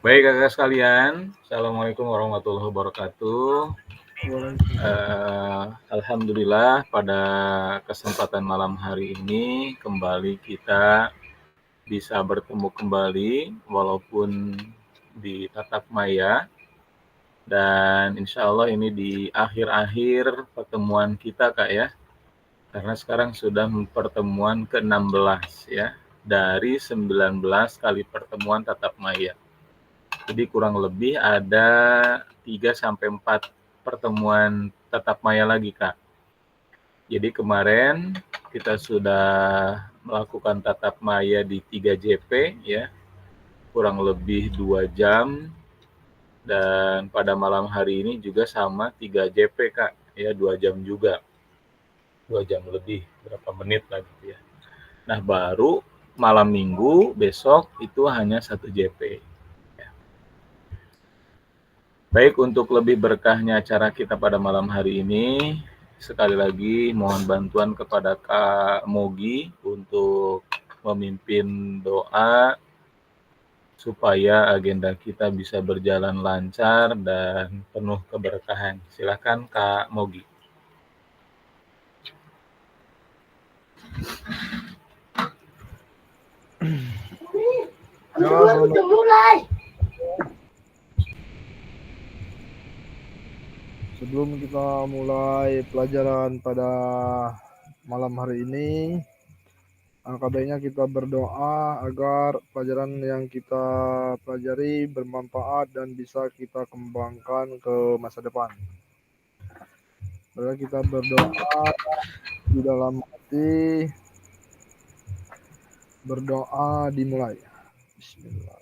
Baik kakak sekalian, Assalamualaikum warahmatullahi wabarakatuh. Alhamdulillah pada kesempatan malam hari ini kembali kita bisa bertemu kembali walaupun di tatap maya, dan insya Allah ini di akhir-akhir pertemuan kita Kak ya, karena sekarang sudah pertemuan ke-16 ya dari 19 kali pertemuan tatap maya. Jadi kurang lebih ada 3 sampai 4 pertemuan tatap maya lagi, Kak. Jadi kemarin kita sudah melakukan tatap maya di 3 JP ya, kurang lebih 2 jam, dan pada malam hari ini juga sama 3 JP, Kak, ya 2 jam juga. 2 jam lebih, berapa menit lah gitu ya. Nah, baru malam Minggu besok itu hanya 1 JP. Baik, untuk lebih berkahnya acara kita pada malam hari ini, sekali lagi mohon bantuan kepada Kak Mogi untuk memimpin doa supaya agenda kita bisa berjalan lancar dan penuh keberkahan. Silakan Kak Mogi. Sebelum kita mulai pelajaran pada malam hari ini, alangkah baiknya kita berdoa agar pelajaran yang kita pelajari bermanfaat dan bisa kita kembangkan ke masa depan. Mari kita berdoa di dalam hati, berdoa dimulai. Bismillahirrahmanirrahim.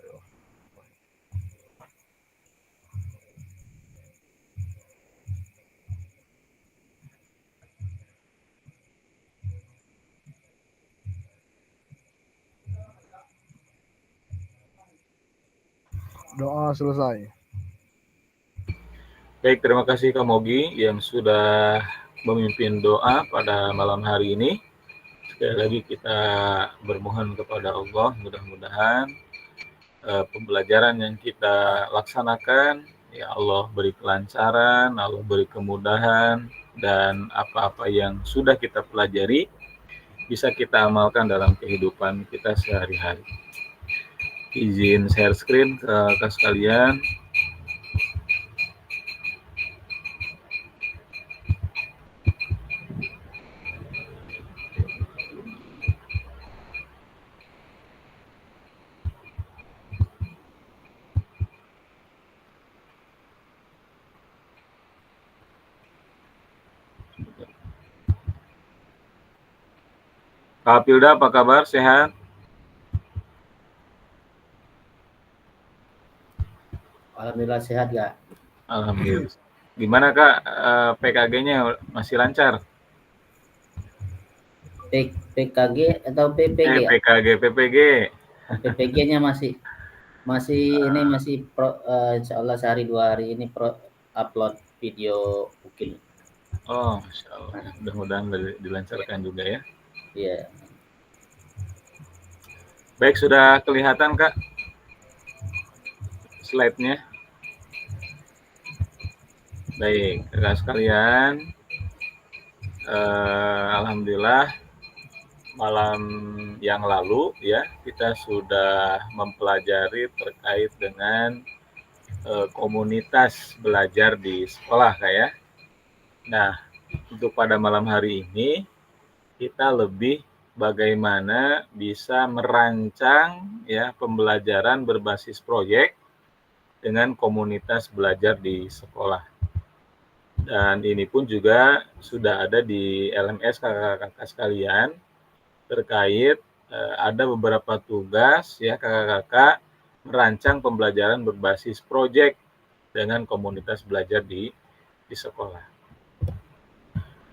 Doa selesai. Baik, terima kasih Kak Mogi yang sudah memimpin doa pada malam hari ini. Sekali lagi kita bermohon kepada Allah, mudah-mudahan pembelajaran yang kita laksanakan, ya Allah beri kelancaran, Allah beri kemudahan, dan apa-apa yang sudah kita pelajari bisa kita amalkan dalam kehidupan kita sehari-hari. Izin share screen ke kakak sekalian. Kak Pilda, apa kabar? Sehat? Alhamdulillah sehat ya. Alhamdulillah. Gimana Kak, PKG-nya masih lancar? PKG atau PPG ya? PKG, PPG. PPG-nya masih ini masih insya Allah sehari 2 hari ini upload video mungkin. Oh, Masya Allah. Mudah-mudahan dilancarkan juga ya. Iya. Baik, sudah kelihatan Kak slide-nya? Baik, kakak sekalian, alhamdulillah malam yang lalu ya kita sudah mempelajari terkait dengan komunitas belajar di sekolah Kak ya. Nah, untuk pada malam hari ini kita lebih bagaimana bisa merancang ya pembelajaran berbasis proyek dengan komunitas belajar di sekolah. Dan ini pun juga sudah ada di LMS kakak-kakak sekalian terkait ada beberapa tugas ya kakak-kakak merancang pembelajaran berbasis proyek dengan komunitas belajar di sekolah.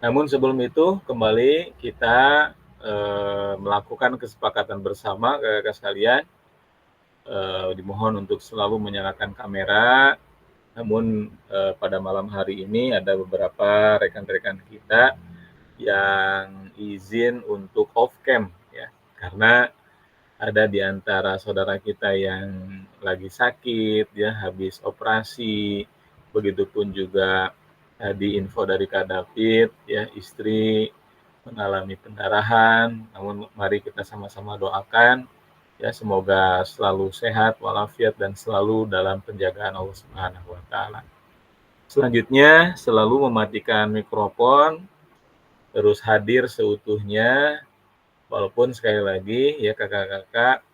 Namun sebelum itu kembali kita melakukan kesepakatan bersama kakak-kakak sekalian, dimohon untuk selalu menyalakan kamera. Namun pada malam hari ini ada beberapa rekan-rekan kita yang izin untuk off cam ya, karena ada di antara saudara kita yang lagi sakit, ya habis operasi, begitupun juga tadi info dari Kak David, ya istri mengalami pendarahan, namun mari kita sama-sama doakan, ya semoga selalu sehat walafiat dan selalu dalam penjagaan Allah Subhanahu wa taala. Selanjutnya, selalu mematikan mikrofon, terus hadir seutuhnya, walaupun sekali lagi ya kakak-kakak,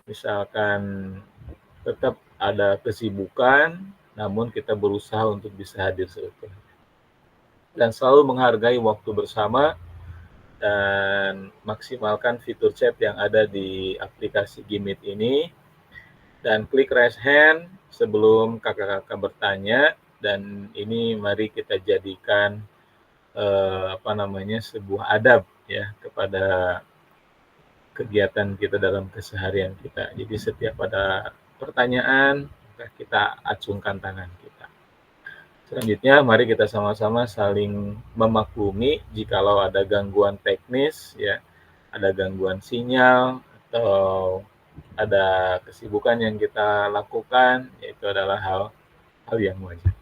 misalkan tetap ada kesibukan, namun kita berusaha untuk bisa hadir seutuhnya. Dan selalu menghargai waktu bersama, dan maksimalkan fitur chat yang ada di aplikasi Gmeet ini, dan klik raise hand sebelum kakak-kakak bertanya, dan ini mari kita jadikan sebuah adab ya kepada kegiatan kita dalam keseharian kita. Jadi setiap ada pertanyaan, kita acungkan tangan kita. Selanjutnya, mari kita sama-sama saling memaklumi jikalau ada gangguan teknis, ya, ada gangguan sinyal, atau ada kesibukan yang kita lakukan, yaitu adalah hal yang wajar.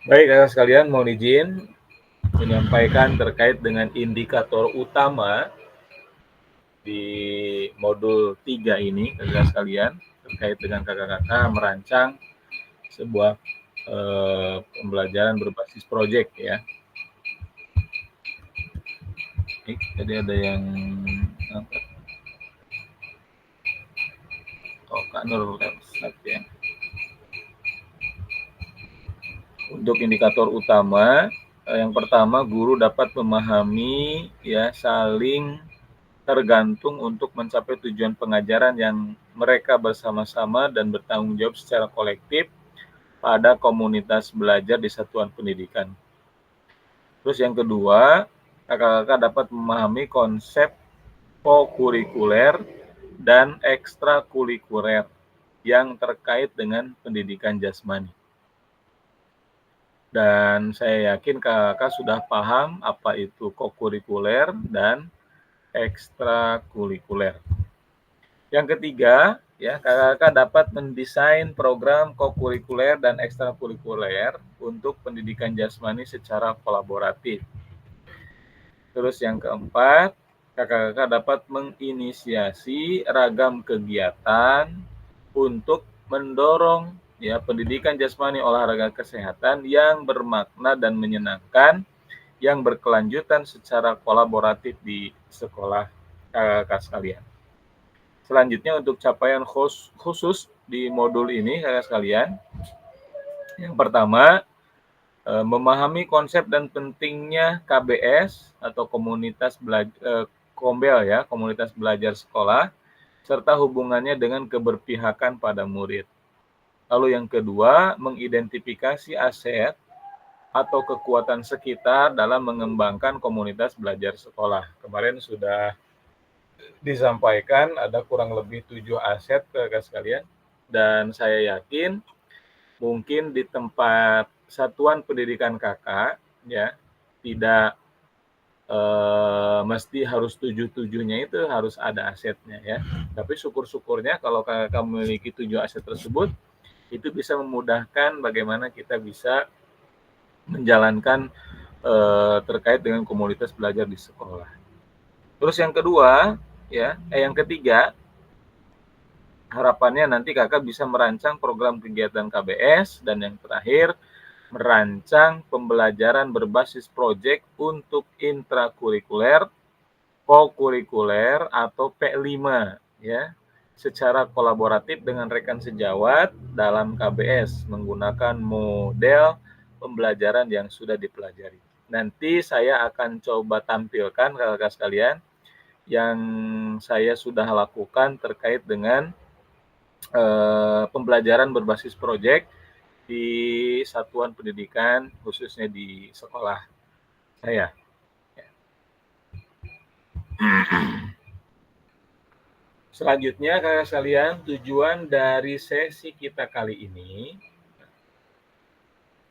Baik, kakak sekalian, mohon izin menyampaikan terkait dengan indikator utama di modul 3 ini, kakak sekalian, terkait dengan kakak-kakak merancang sebuah pembelajaran berbasis proyek ya. Jadi ada yang Kak Nur website ya. Untuk indikator utama, yang pertama guru dapat memahami ya saling tergantung untuk mencapai tujuan pengajaran yang mereka bersama-sama dan bertanggung jawab secara kolektif pada komunitas belajar di satuan pendidikan. Terus yang kedua, kakak-kakak dapat memahami konsep kokurikuler dan ekstrakurikuler yang terkait dengan pendidikan jasmani. Dan saya yakin kakak sudah paham apa itu kokurikuler dan ekstrakurikuler. Yang ketiga, ya, kakak dapat mendesain program kokurikuler dan ekstrakurikuler untuk pendidikan jasmani secara kolaboratif. Terus yang keempat, kakak dapat menginisiasi ragam kegiatan untuk mendorong ya pendidikan jasmani olahraga kesehatan yang bermakna dan menyenangkan, yang berkelanjutan secara kolaboratif di sekolah kakak sekalian. Selanjutnya untuk capaian khusus di modul ini kakak sekalian, yang pertama memahami konsep dan pentingnya KBS atau komunitas belajar Kombel ya, komunitas belajar sekolah, serta hubungannya dengan keberpihakan pada murid. Lalu yang kedua, mengidentifikasi aset atau kekuatan sekitar dalam mengembangkan komunitas belajar sekolah. Kemarin sudah disampaikan ada kurang lebih 7 aset kakak sekalian, dan saya yakin mungkin di tempat satuan pendidikan kakak ya tidak mesti harus 7-7-nya itu harus ada asetnya ya, tapi syukur-syukurnya kalau kakak memiliki 7 aset tersebut, itu bisa memudahkan bagaimana kita bisa menjalankan terkait dengan komunitas belajar di sekolah. Terus yang kedua ya, yang ketiga, harapannya nanti kakak bisa merancang program kegiatan KBS, dan yang terakhir merancang pembelajaran berbasis proyek untuk intrakurikuler, kokurikuler atau P5 ya, secara kolaboratif dengan rekan sejawat dalam KBS menggunakan model pembelajaran yang sudah dipelajari. Nanti saya akan coba tampilkan kakak sekalian yang saya sudah lakukan terkait dengan pembelajaran berbasis proyek di satuan pendidikan, khususnya di sekolah saya. Selanjutnya kakak sekalian, tujuan dari sesi kita kali ini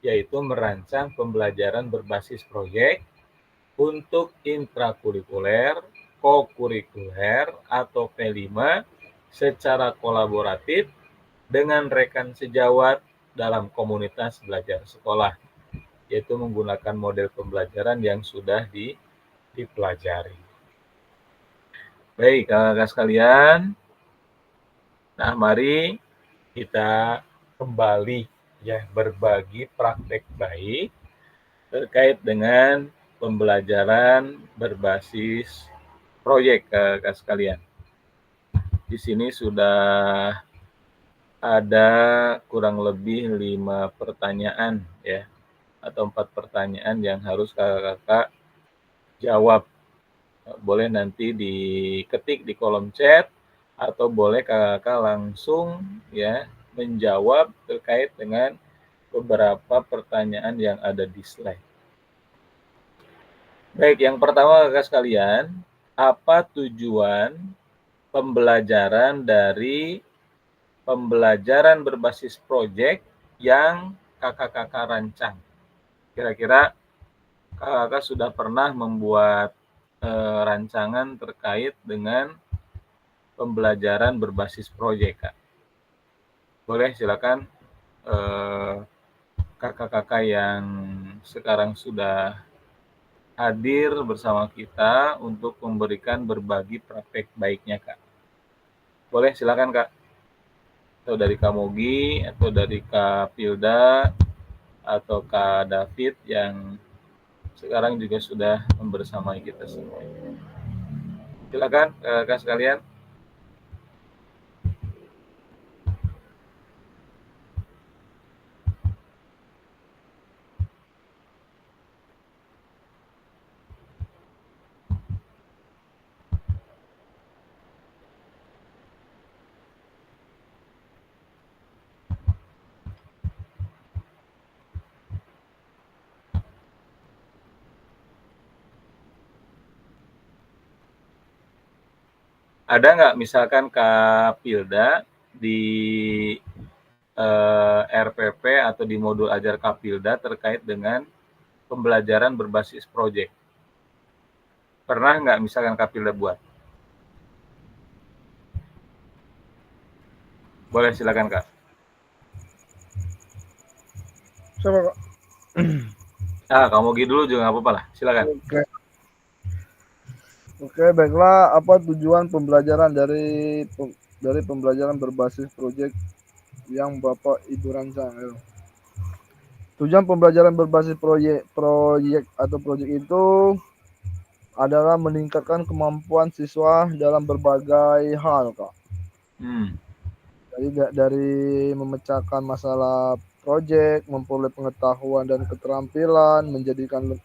yaitu merancang pembelajaran berbasis proyek untuk intrakurikuler, kokurikuler atau P5 secara kolaboratif dengan rekan sejawat dalam komunitas belajar sekolah, yaitu menggunakan model pembelajaran yang sudah dipelajari. Baik, kakak-kakak sekalian. Nah, mari kita kembali ya berbagi praktek baik terkait dengan pembelajaran berbasis proyek, kakak-kakak sekalian. Di sini sudah ada kurang lebih 5 pertanyaan ya, atau 4 pertanyaan yang harus kakak-kakak jawab. Boleh nanti diketik di kolom chat atau boleh kakak-kakak langsung ya menjawab terkait dengan beberapa pertanyaan yang ada di slide. Baik, yang pertama kakak sekalian, apa tujuan pembelajaran dari pembelajaran berbasis proyek yang kakak-kakak rancang? Kira-kira kakak sudah pernah membuat rancangan terkait dengan pembelajaran berbasis proyek, Kak? Boleh silakan kakak-kakak yang sekarang sudah hadir bersama kita untuk memberikan berbagi praktek baiknya, Kak. Boleh silakan, Kak. Atau dari Kak Mogi, atau dari Kak Pilda, atau Kak David yang sekarang juga sudah membersamai kita semua. Silakan, kakak sekalian. Ada nggak misalkan Kak Pilda di RPP atau di modul ajar Kak Pilda terkait dengan pembelajaran berbasis proyek? Pernah nggak misalkan Kak Pilda buat? Boleh silakan, Kak. Siapa, Kak? Kamu Mogi dulu juga nggak apa-apa lah. Silakan. Oke, baiklah. Apa tujuan pembelajaran dari pembelajaran berbasis proyek yang Bapak Ibu rancang? Tujuan pembelajaran berbasis proyek atau proyek itu adalah meningkatkan kemampuan siswa dalam berbagai hal, Kak. Jadi dari memecahkan masalah proyek, memperoleh pengetahuan dan keterampilan, menjadikan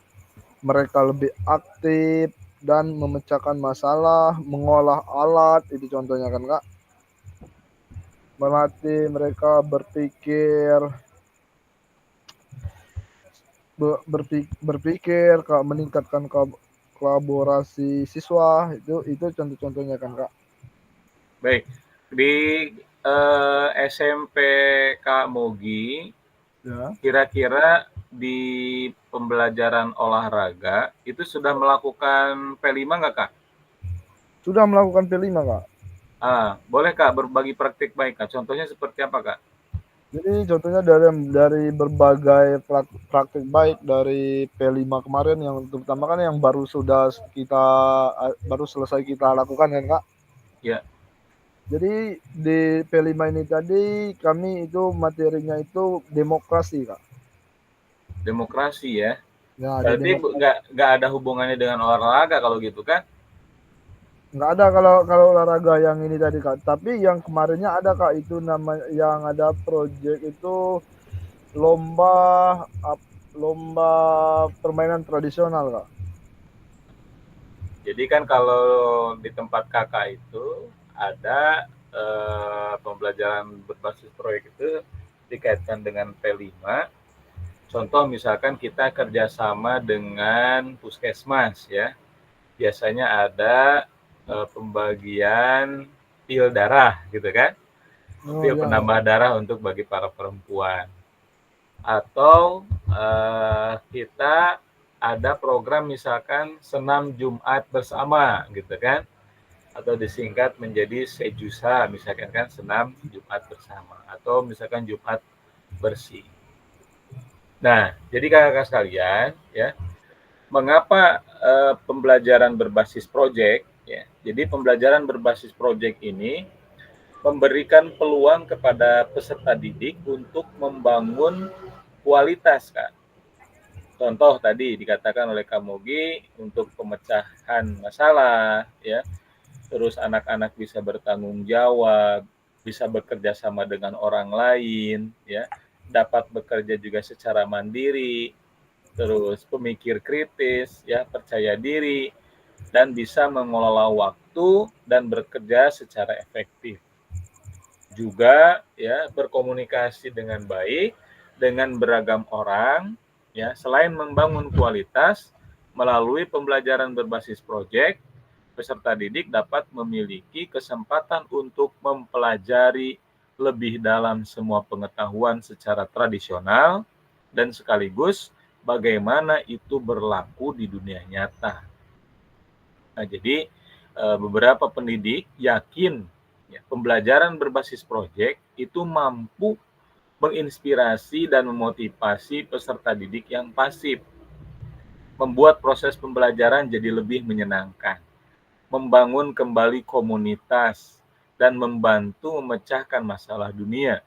mereka lebih aktif dan memecahkan masalah, mengolah alat, itu contohnya kan, Kak. Melatih mereka berpikir, Kak, meningkatkan kolaborasi siswa, itu contoh-contohnya kan, Kak. Baik, di SMP Kak Mogi, ya, kira-kira di pembelajaran olahraga itu sudah melakukan P5 nggak, Kak? Sudah melakukan P5, Kak. Boleh Kak berbagi praktik baik, Kak? Contohnya seperti apa, Kak? Jadi contohnya dari berbagai praktik baik dari P5 kemarin, yang terutama kan yang baru selesai kita lakukan kan, Kak? Ya. Jadi di P5 ini tadi kami itu materinya itu demokrasi, Kak. Demokrasi ya? Ya, berarti nggak ada hubungannya dengan olahraga kalau gitu kan? Nggak ada kalau olahraga yang ini tadi, Kak. Tapi yang kemarinnya ada, Kak, itu namanya yang ada proyek itu lomba permainan tradisional, Kak. Jadi kan kalau di tempat kakak itu ada pembelajaran berbasis proyek itu dikaitkan dengan P5. Contoh misalkan kita kerjasama dengan puskesmas ya. Biasanya ada pembagian pil darah gitu kan. Pil penambah darah untuk bagi para perempuan. Atau kita ada program misalkan senam Jumat bersama gitu kan, atau disingkat menjadi sejusa, misalkan kan senam Jumat bersama, atau misalkan Jumat bersih. Nah, jadi kakak-kakak sekalian, ya, mengapa pembelajaran berbasis proyek? Ya, jadi pembelajaran berbasis proyek ini memberikan peluang kepada peserta didik untuk membangun kualitas, Kak. Contoh tadi dikatakan oleh Kak Mogi untuk pemecahan masalah, ya. Terus anak-anak bisa bertanggung jawab, bisa bekerja sama dengan orang lain, ya. Dapat bekerja juga secara mandiri, terus pemikir kritis, ya, percaya diri, dan bisa mengelola waktu dan bekerja secara efektif. Juga ya berkomunikasi dengan baik dengan beragam orang, ya, selain membangun kualitas melalui pembelajaran berbasis proyek, peserta didik dapat memiliki kesempatan untuk mempelajari lebih dalam semua pengetahuan secara tradisional dan sekaligus bagaimana itu berlaku di dunia nyata. Nah, jadi beberapa pendidik yakin ya, pembelajaran berbasis proyek itu mampu menginspirasi dan memotivasi peserta didik yang pasif, membuat proses pembelajaran jadi lebih menyenangkan, membangun kembali komunitas, dan membantu memecahkan masalah dunia.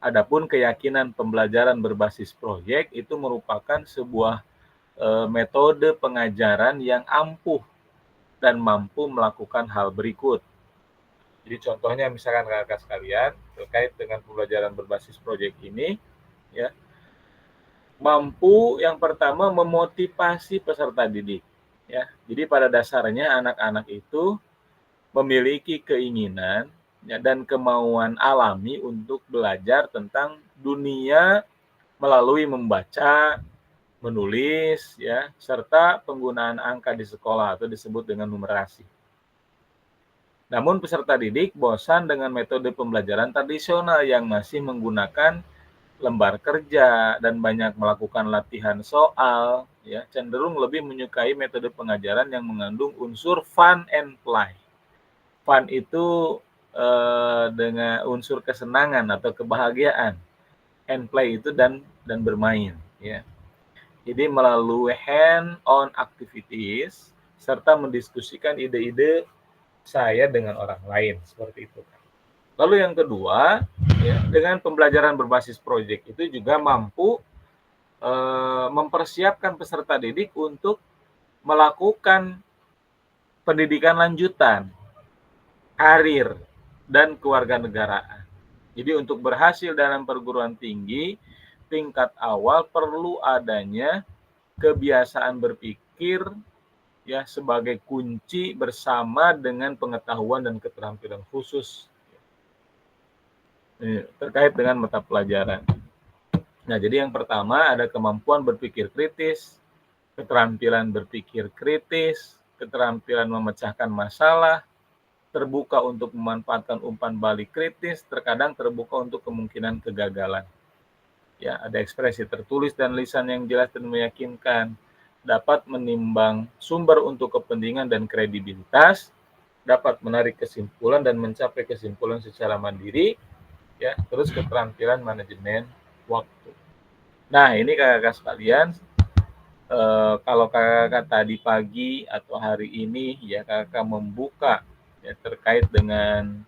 Adapun keyakinan pembelajaran berbasis proyek itu merupakan sebuah metode pengajaran yang ampuh dan mampu melakukan hal berikut. Jadi contohnya misalkan kakak sekalian terkait dengan pembelajaran berbasis proyek ini, ya, mampu yang pertama memotivasi peserta didik, ya. Jadi pada dasarnya anak-anak itu memiliki keinginan, ya, dan kemauan alami untuk belajar tentang dunia melalui membaca, menulis, ya, serta penggunaan angka di sekolah atau disebut dengan numerasi. Namun peserta didik bosan dengan metode pembelajaran tradisional yang masih menggunakan lembar kerja dan banyak melakukan latihan soal, ya, cenderung lebih menyukai metode pengajaran yang mengandung unsur fun and play. Fun itu dengan unsur kesenangan atau kebahagiaan, and play itu dan bermain, ya. Jadi melalui hand-on activities serta mendiskusikan ide-ide saya dengan orang lain, seperti itu. Lalu yang kedua, ya, dengan pembelajaran berbasis proyek itu juga mampu mempersiapkan peserta didik untuk melakukan pendidikan lanjutan, karir, dan kewarganegaraan. Jadi untuk berhasil dalam perguruan tinggi, tingkat awal perlu adanya kebiasaan berpikir, ya, sebagai kunci bersama dengan pengetahuan dan keterampilan khusus terkait dengan mata pelajaran. Nah, jadi yang pertama ada kemampuan berpikir kritis, keterampilan berpikir kritis, keterampilan memecahkan masalah, terbuka untuk memanfaatkan umpan balik kritis, terkadang terbuka untuk kemungkinan kegagalan. Ya, ada ekspresi tertulis dan lisan yang jelas dan meyakinkan, dapat menimbang sumber untuk kepentingan dan kredibilitas, dapat menarik kesimpulan dan mencapai kesimpulan secara mandiri, ya, terus keterampilan manajemen waktu. Nah, ini kakak-kakak sekalian, kalau kakak-kakak tadi pagi atau hari ini, ya, kakak membuka, ya, terkait dengan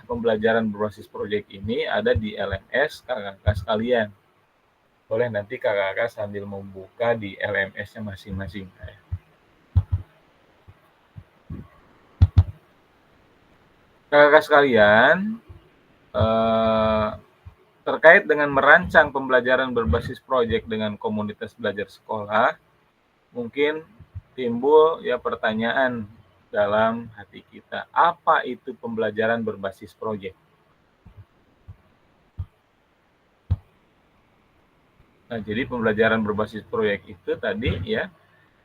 pembelajaran berbasis proyek ini ada di LMS kakak-kakak sekalian. Boleh nanti kakak-kakak sambil membuka di LMS-nya masing-masing. Kakak-kakak sekalian, terkait dengan merancang pembelajaran berbasis proyek dengan komunitas belajar sekolah, mungkin timbul ya pertanyaan dalam hati kita, apa itu pembelajaran berbasis proyek? Nah, jadi pembelajaran berbasis proyek itu tadi ya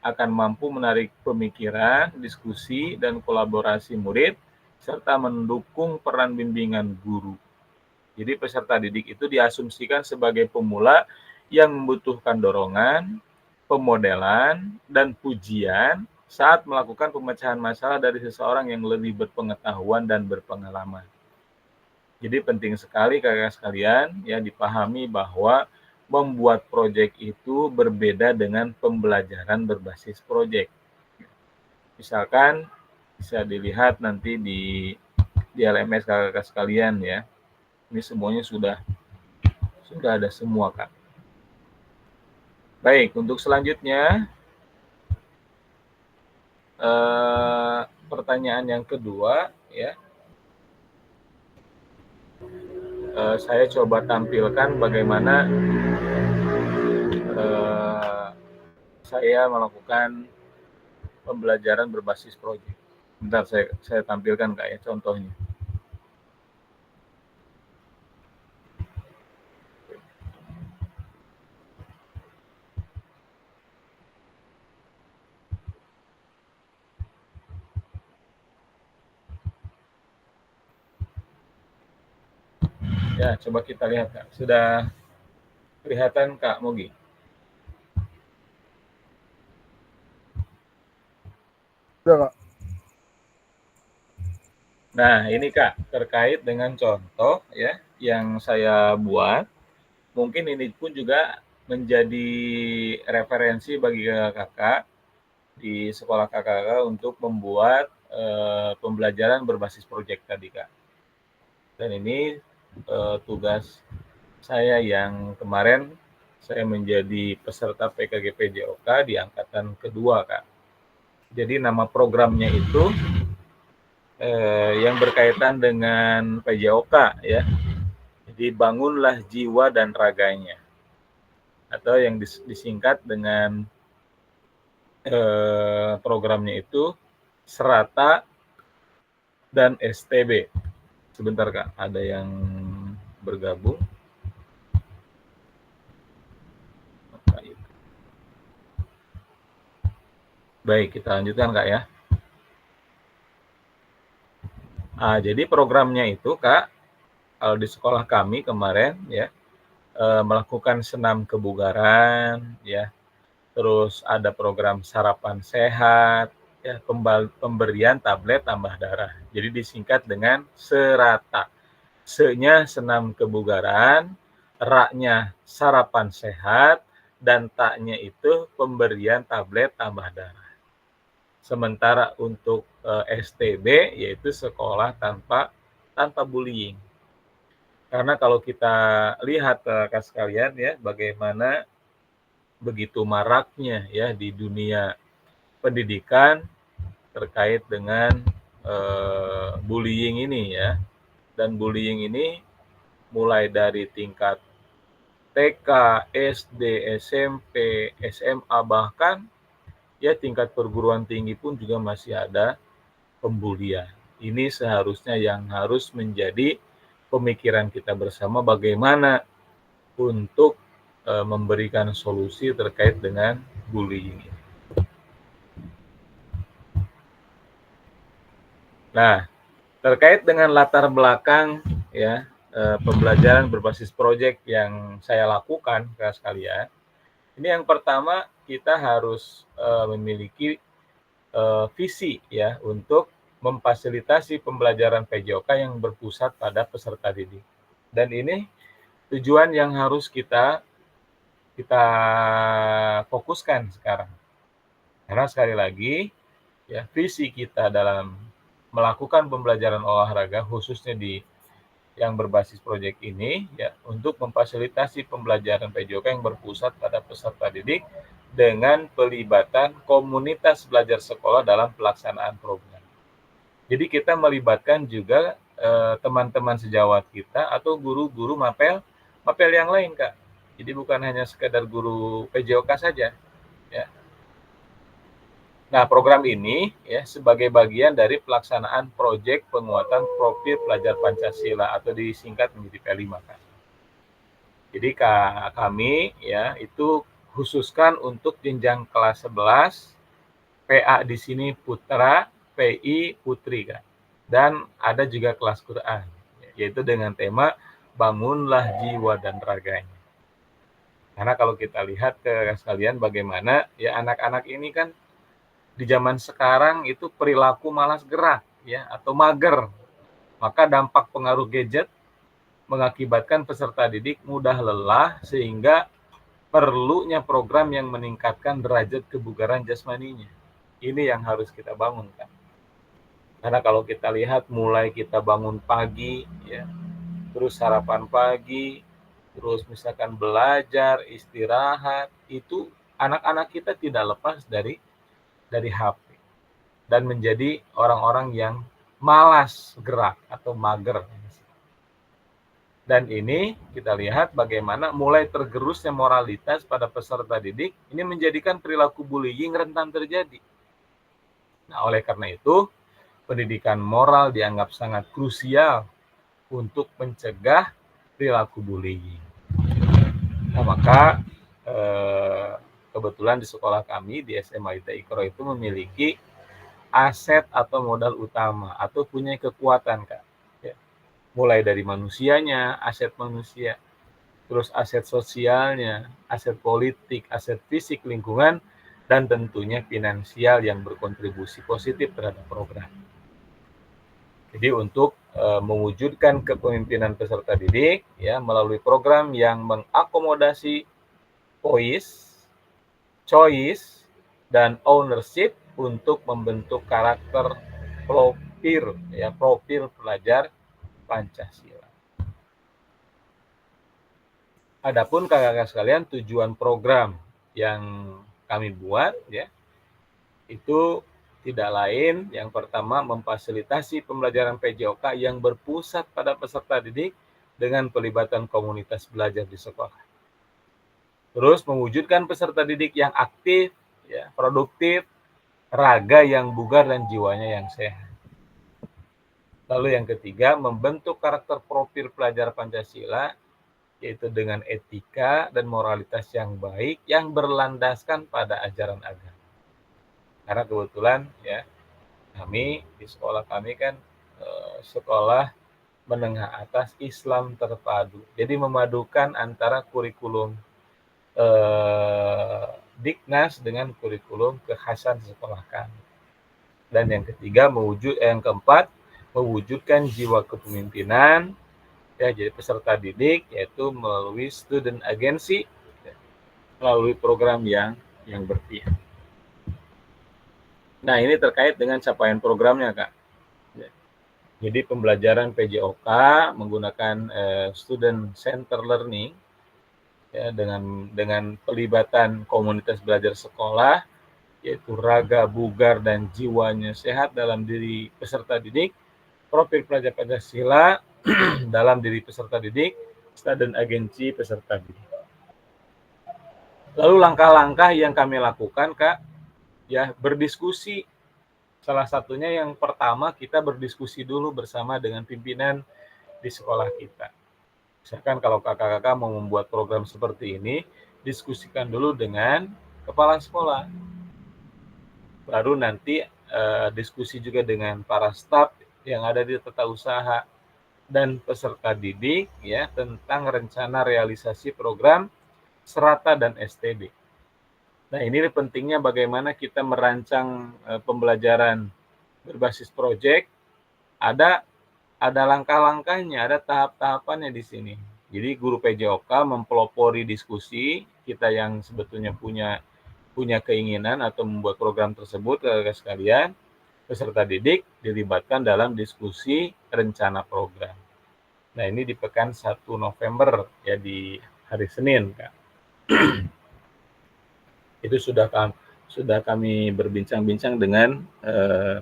akan mampu menarik pemikiran, diskusi, dan kolaborasi murid, serta mendukung peran bimbingan guru. Jadi peserta didik itu diasumsikan sebagai pemula yang membutuhkan dorongan, pemodelan, dan pujian saat melakukan pemecahan masalah dari seseorang yang lebih berpengetahuan dan berpengalaman. Jadi penting sekali kakak sekalian ya dipahami bahwa membuat proyek itu berbeda dengan pembelajaran berbasis proyek. Misalkan bisa dilihat nanti di LMS kakak sekalian ya. Ini semuanya sudah ada semua, Kak. Baik, untuk selanjutnya pertanyaan yang kedua ya. Saya coba tampilkan bagaimana saya melakukan pembelajaran berbasis proyek. Bentar, saya tampilkan Kak ya contohnya. Ya, coba kita lihat Kak. Sudah kelihatan Kak Mogi? Sudah, Kak. Nah, ini Kak, terkait dengan contoh ya yang saya buat. Mungkin ini pun juga menjadi referensi bagi kakak di sekolah kakak untuk membuat pembelajaran berbasis proyek tadi Kak. Dan ini tugas saya yang kemarin saya menjadi peserta PKGP-JOK di angkatan kedua Kak. Jadi nama programnya itu yang berkaitan dengan PJOK ya. Jadi bangunlah jiwa dan raganya. Atau yang disingkat dengan programnya itu Serata dan STB. Sebentar Kak, ada yang bergabung. Baik, kita lanjutkan Kak ya. Jadi programnya itu Kak, kalau di sekolah kami kemarin ya, melakukan senam kebugaran ya, terus ada program sarapan sehat, ya, pemberian tablet tambah darah. Jadi disingkat dengan Serata. Se-nya senam kebugaran, ra-nya sarapan sehat, dan ta-nya itu pemberian tablet tambah darah. Sementara untuk STB yaitu sekolah tanpa bullying. Karena kalau kita lihat kakak sekalian ya bagaimana begitu maraknya ya di dunia pendidikan terkait dengan bullying ini ya. Dan bullying ini mulai dari tingkat TK, SD, SMP, SMA, bahkan ya tingkat perguruan tinggi pun juga masih ada pembulian. Ini seharusnya yang harus menjadi pemikiran kita bersama bagaimana untuk memberikan solusi terkait dengan bullying ini. Nah, terkait dengan latar belakang ya pembelajaran berbasis proyek yang saya lakukan ke sekalian, ini yang pertama kita harus memiliki visi ya untuk memfasilitasi pembelajaran PJOK yang berpusat pada peserta didik. Dan ini tujuan yang harus kita fokuskan sekarang. Karena sekali lagi ya visi kita dalam melakukan pembelajaran olahraga khususnya di yang berbasis proyek ini ya untuk memfasilitasi pembelajaran PJOK yang berpusat pada peserta didik dengan pelibatan komunitas belajar sekolah dalam pelaksanaan program. Jadi kita melibatkan juga teman-teman sejawat kita atau guru-guru mapel yang lain Kak. Jadi bukan hanya sekedar guru PJOK saja ya. Nah, program ini ya sebagai bagian dari pelaksanaan proyek penguatan profil pelajar Pancasila atau disingkat menjadi P5 Kak. Jadi kami ya itu khususkan untuk jenjang kelas 11, PA di sini putra, PI putri Kak. Dan ada juga kelas Quran yaitu dengan tema bangunlah jiwa dan raganya. Karena kalau kita lihat ke sekalian bagaimana ya anak-anak ini kan di zaman sekarang itu perilaku malas gerak ya atau mager. Maka dampak pengaruh gadget mengakibatkan peserta didik mudah lelah sehingga perlunya program yang meningkatkan derajat kebugaran jasmaninya. Ini yang harus kita bangunkan. Karena kalau kita lihat mulai kita bangun pagi ya, terus sarapan pagi, terus misalkan belajar, istirahat, itu anak-anak kita tidak lepas dari HP dan menjadi orang-orang yang malas gerak atau mager. Dan ini kita lihat bagaimana mulai tergerusnya moralitas pada peserta didik ini menjadikan perilaku bullying rentan terjadi. Nah, oleh karena itu, pendidikan moral dianggap sangat krusial untuk mencegah perilaku bullying. Nah, maka kebetulan di sekolah kami di SMA ITA Ikro itu memiliki aset atau modal utama atau punya kekuatan, Kak. Ya. Mulai dari manusianya, aset manusia, terus aset sosialnya, aset politik, aset fisik lingkungan, dan tentunya finansial yang berkontribusi positif terhadap program. Jadi untuk mewujudkan kepemimpinan peserta didik ya melalui program yang mengakomodasi choice, dan ownership untuk membentuk karakter profil pelajar Pancasila. Adapun kakak-kakak sekalian, tujuan program yang kami buat ya itu tidak lain, yang pertama memfasilitasi pembelajaran PJOK yang berpusat pada peserta didik dengan pelibatan komunitas belajar di sekolah. Terus mewujudkan peserta didik yang aktif, ya, produktif, raga yang bugar dan jiwanya yang sehat. Lalu yang ketiga, membentuk karakter profil pelajar Pancasila, yaitu dengan etika dan moralitas yang baik yang berlandaskan pada ajaran agama. Karena kebetulan ya kami di sekolah kami kan sekolah menengah atas Islam terpadu. Jadi memadukan antara kurikulum Diknas dengan kurikulum kekhasan sekolah kami. Dan yang keempat mewujudkan jiwa kepemimpinan ya, jadi peserta didik yaitu melalui student agency ya, melalui program yang berpihak. Nah, ini terkait dengan capaian programnya, Kak. Jadi pembelajaran PJOK menggunakan student center learning ya, dengan pelibatan komunitas belajar sekolah, yaitu raga bugar dan jiwanya sehat dalam diri peserta didik, profil pelajar Pancasila dalam diri peserta didik, dan agensi peserta didik. Lalu langkah-langkah yang kami lakukan, Kak, ya berdiskusi. Salah satunya yang pertama kita berdiskusi dulu bersama dengan pimpinan di sekolah kita. Misalkan kalau kakak-kakak mau membuat program seperti ini, diskusikan dulu dengan kepala sekolah. Baru nanti diskusi juga dengan para staf yang ada di tata usaha dan peserta didik ya tentang rencana realisasi program Serata dan STB. Nah, ini pentingnya bagaimana kita merancang pembelajaran berbasis proyek. Ada langkah-langkahnya, ada tahap-tahapannya di sini. Jadi guru PJOK mempelopori diskusi kita yang sebetulnya punya keinginan atau membuat program tersebut, kakak sekalian, peserta didik dilibatkan dalam diskusi rencana program. Nah, ini di pekan 1 November ya di hari Senin, Kak. Itu sudah kami berbincang-bincang dengan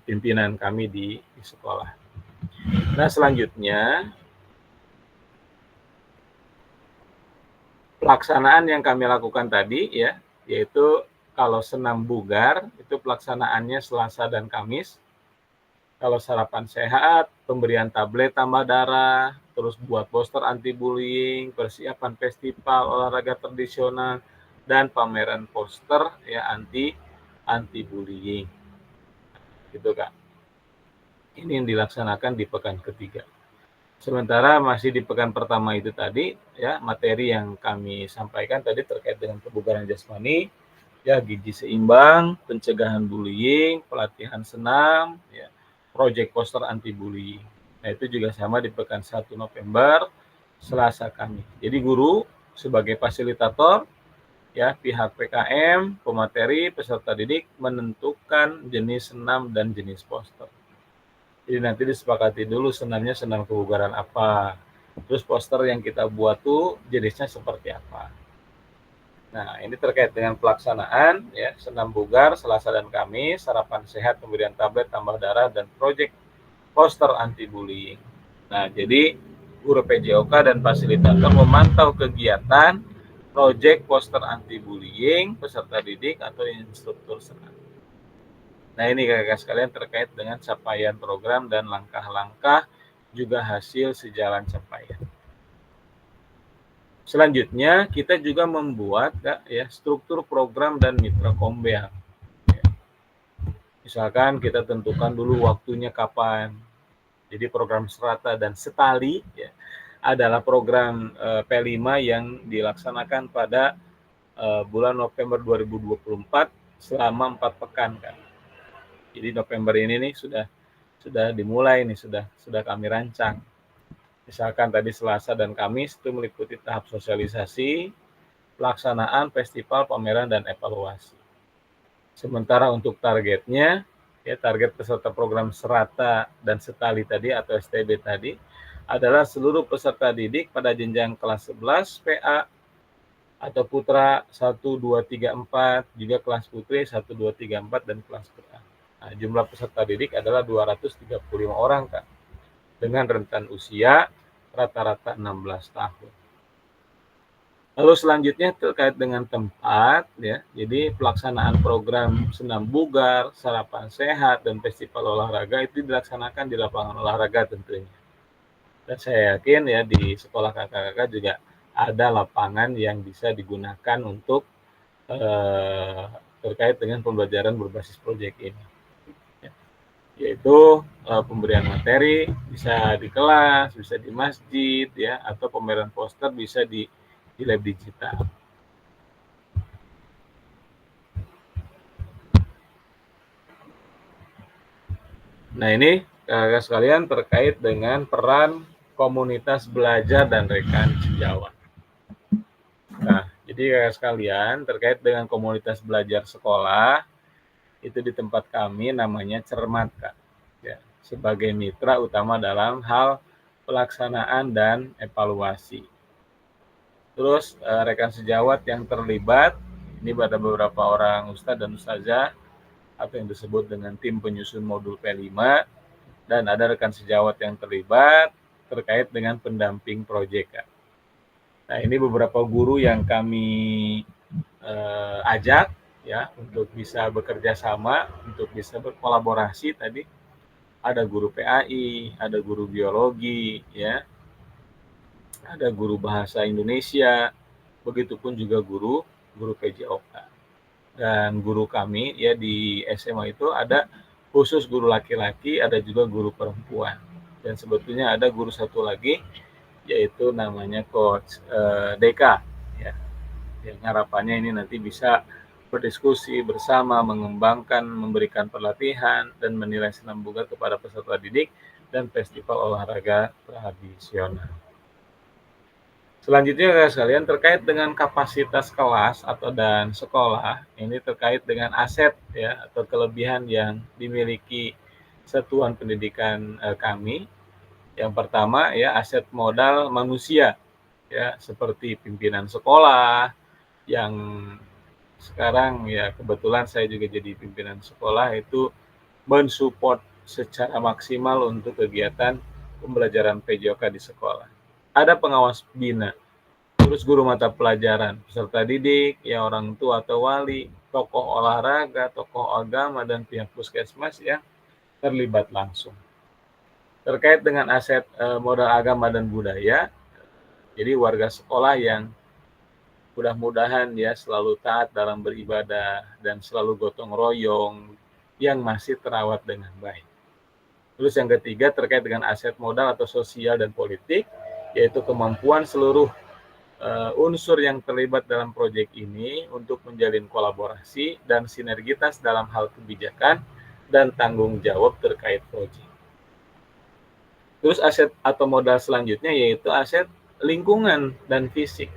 pimpinan kami di sekolah. Nah, selanjutnya pelaksanaan yang kami lakukan tadi ya, yaitu kalau senam bugar itu pelaksanaannya Selasa dan Kamis. Kalau sarapan sehat, pemberian tablet tambah darah, terus buat poster anti bullying, persiapan festival olahraga tradisional, dan pameran poster ya anti bullying. Gitu, Kak. Ini yang dilaksanakan di pekan ketiga. Sementara masih di pekan pertama itu tadi, ya, materi yang kami sampaikan tadi terkait dengan kebugaran jasmani, ya, gizi seimbang, pencegahan bullying, pelatihan senam, ya, project poster anti bullying. Nah, itu juga sama di pekan 1 November, Selasa kami. Jadi guru sebagai fasilitator, ya, pihak PKM, pemateri, peserta didik menentukan jenis senam dan jenis poster. Jadi nanti disepakati dulu senamnya senam kebugaran apa. Terus poster yang kita buat tuh jenisnya seperti apa. Nah, ini terkait dengan pelaksanaan, ya, senam bugar Selasa dan Kamis, sarapan sehat, pemberian tablet tambah darah, dan proyek poster anti bullying. Nah, jadi guru PJOK dan fasilitator memantau kegiatan proyek poster anti bullying, peserta didik atau instruktur senam. Nah, ini kakak sekalian terkait dengan capaian program dan langkah-langkah juga hasil sejalan capaian. Selanjutnya, kita juga membuat, ya, struktur program dan mitra Kombea. Ya. Misalkan kita tentukan dulu waktunya kapan. Jadi program Serata dan Setali, ya, adalah program P5 yang dilaksanakan pada bulan November 2024 selama 4 pekan, kan. Jadi November ini nih sudah dimulai nih, sudah kami rancang. Misalkan tadi Selasa dan Kamis itu meliputi tahap sosialisasi, pelaksanaan festival, pameran, dan evaluasi. Sementara untuk targetnya, ya, target peserta program Serata dan Setali tadi atau STB tadi adalah seluruh peserta didik pada jenjang kelas 11 PA atau putra 1, 2, 3, 4, juga kelas putri 1, 2, 3, 4, dan kelas PA. Nah, jumlah peserta didik adalah 235 orang, Kak, dengan rentan usia rata-rata 16 tahun. Lalu selanjutnya terkait dengan tempat, ya. Jadi pelaksanaan program senam bugar, sarapan sehat, dan festival olahraga itu dilaksanakan di lapangan olahraga tentunya. Dan saya yakin, ya, di sekolah kakak-kakak juga ada lapangan yang bisa digunakan untuk terkait dengan pembelajaran berbasis proyek ini. Yaitu pemberian materi bisa di kelas, bisa di masjid, ya, atau pameran poster bisa di lab digital. Nah, ini kakak sekalian terkait dengan peran komunitas belajar dan rekan sejawat. Nah, jadi kakak sekalian terkait dengan komunitas belajar sekolah, itu di tempat kami namanya Cermat, Kak. Ya, sebagai mitra utama dalam hal pelaksanaan dan evaluasi. Terus rekan sejawat yang terlibat, ini pada beberapa orang ustadz dan ustazah atau yang disebut dengan tim penyusun modul P5, dan ada rekan sejawat yang terlibat terkait dengan pendamping proyek, Kak. Nah, ini beberapa guru yang kami ajak, ya, untuk bisa bekerja sama, untuk bisa berkolaborasi tadi. Ada guru PAI, ada guru biologi, ya, ada guru bahasa Indonesia, begitupun juga guru PJOK. Dan guru kami, ya, di SMA itu ada khusus guru laki-laki, ada juga guru perempuan. Dan sebetulnya ada guru satu lagi, yaitu namanya Coach Deka, ya. Yang harapannya ini nanti bisa berdiskusi bersama, mengembangkan, memberikan pelatihan, dan menilai senam bugar kepada peserta didik dan festival olahraga tradisional. Selanjutnya, kakak sekalian, terkait dengan kapasitas kelas atau dan sekolah, ini terkait dengan aset, ya, atau kelebihan yang dimiliki satuan pendidikan kami. Yang pertama, ya, aset modal manusia, ya, seperti pimpinan sekolah yang sekarang, ya, kebetulan saya juga jadi pimpinan sekolah, itu mensupport secara maksimal untuk kegiatan pembelajaran PJOK di sekolah. Ada pengawas bina, terus guru mata pelajaran, peserta didik, ya, orang tua atau wali, tokoh olahraga, tokoh agama, dan pihak puskesmas yang terlibat langsung. Terkait dengan aset modal agama dan budaya, jadi warga sekolah yang mudah-mudahan, ya, selalu taat dalam beribadah dan selalu gotong royong yang masih terawat dengan baik. Terus yang ketiga terkait dengan aset modal atau sosial dan politik, yaitu kemampuan seluruh unsur yang terlibat dalam proyek ini untuk menjalin kolaborasi dan sinergitas dalam hal kebijakan dan tanggung jawab terkait proyek. Terus aset atau modal selanjutnya yaitu aset lingkungan dan fisik,